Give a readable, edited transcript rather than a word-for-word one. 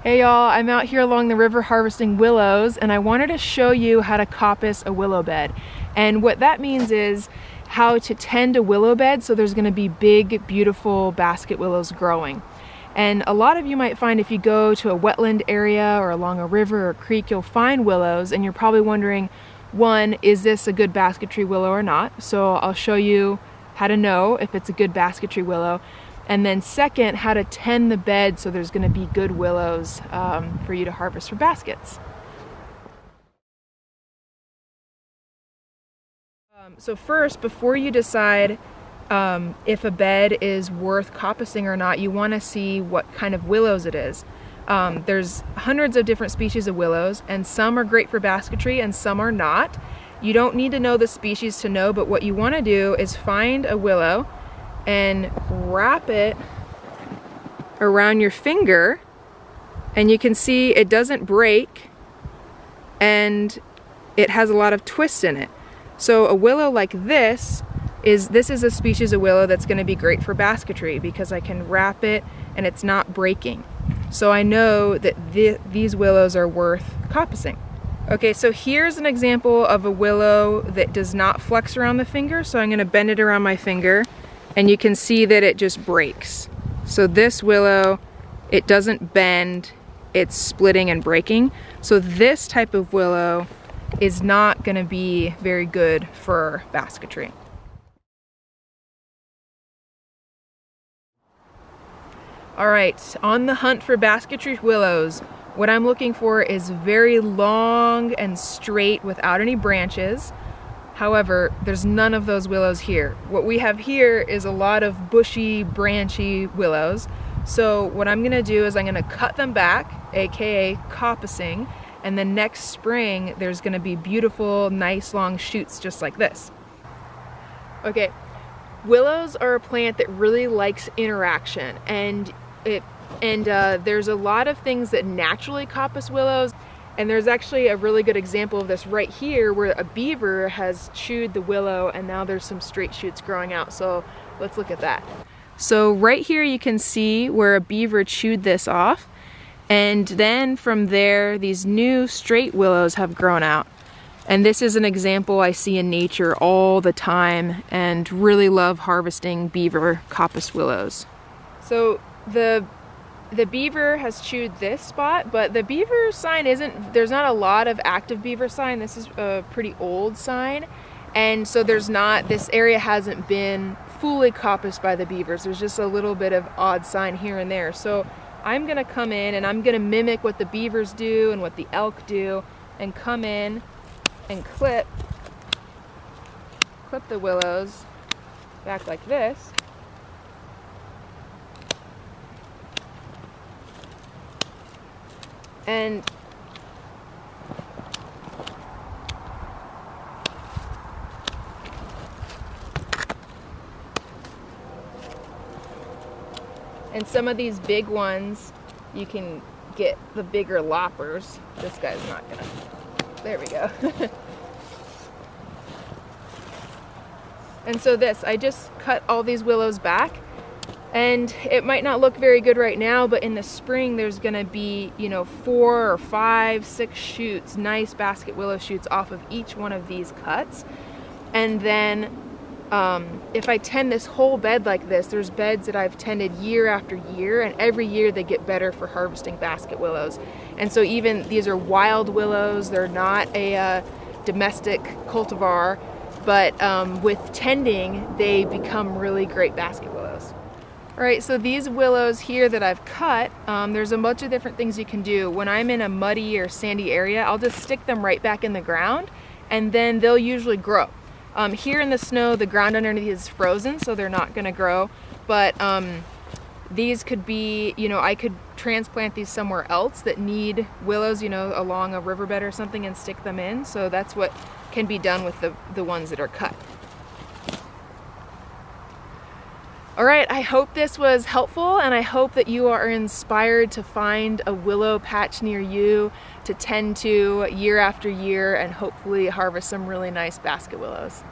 Hey y'all, I'm out here along the river harvesting willows, and I wanted to show you how to coppice a willow bed. And what that means is how to tend a willow bed so there's going to be big, beautiful basket willows growing. And a lot of you might find if you go to a wetland area or along a river or creek, you'll find willows, and you're probably wondering, one, is this a good basketry willow or not? So I'll show you how to know if it's a good basketry willow. And then second, how to tend the bed so there's going to be good willows for you to harvest for baskets. So first, before you decide if a bed is worth coppicing or not, you want to see what kind of willows it is. There's hundreds of different species of willows, and some are great for basketry and some are not. You don't need to know the species to know, but what you want to do is find a willow and wrap it around your finger, and you can see it doesn't break and it has a lot of twist in it. So a willow like this is a species of willow that's going to be great for basketry because I can wrap it and it's not breaking. So I know that these willows are worth coppicing. Okay, so here's an example of a willow that does not flex around the finger, so I'm going to bend it around my finger. And you can see that it just breaks. So this willow, it doesn't bend, it's splitting and breaking. So this type of willow is not going to be very good for basketry. All right, on the hunt for basketry willows, what I'm looking for is very long and straight without any branches. However, there's none of those willows here. What we have here is a lot of bushy, branchy willows. So what I'm gonna do is I'm gonna cut them back, aka coppicing, and then next spring there's gonna be beautiful, nice long shoots just like this. Okay, willows are a plant that really likes interaction, and there's a lot of things that naturally coppice willows. And there's actually a really good example of this right here where a beaver has chewed the willow and now there's some straight shoots growing out. So let's look at that. So right here you can see where a beaver chewed this off, and then from there these new straight willows have grown out. And this is an example I see in nature all the time and really love harvesting beaver coppice willows. So the beaver has chewed this spot, but the beaver sign there's not a lot of active beaver sign. This is a pretty old sign. And so this area hasn't been fully coppiced by the beavers. There's just a little bit of odd sign here and there. So I'm gonna come in and I'm gonna mimic what the beavers do and what the elk do and come in and clip the willows back like this. And some of these big ones, you can get the bigger loppers. This guy's not gonna, there we go. And so I just cut all these willows back. And it might not look very good right now, but in the spring there's gonna be, 4 or 5, 6 shoots, nice basket willow shoots off of each one of these cuts. And then if I tend this whole bed like this, there's beds that I've tended year after year, and every year they get better for harvesting basket willows. And so even these are wild willows, they're not a domestic cultivar, but with tending, they become really great basket willows. All right, so these willows here that I've cut, there's a bunch of different things you can do. When I'm in a muddy or sandy area, I'll just stick them right back in the ground, and then they'll usually grow. Here in the snow, the ground underneath is frozen, so they're not gonna grow, but these could be, I could transplant these somewhere else that need willows, along a riverbed or something, and stick them in. So that's what can be done with the ones that are cut. All right, I hope this was helpful, and I hope that you are inspired to find a willow patch near you to tend to year after year and hopefully harvest some really nice basket willows.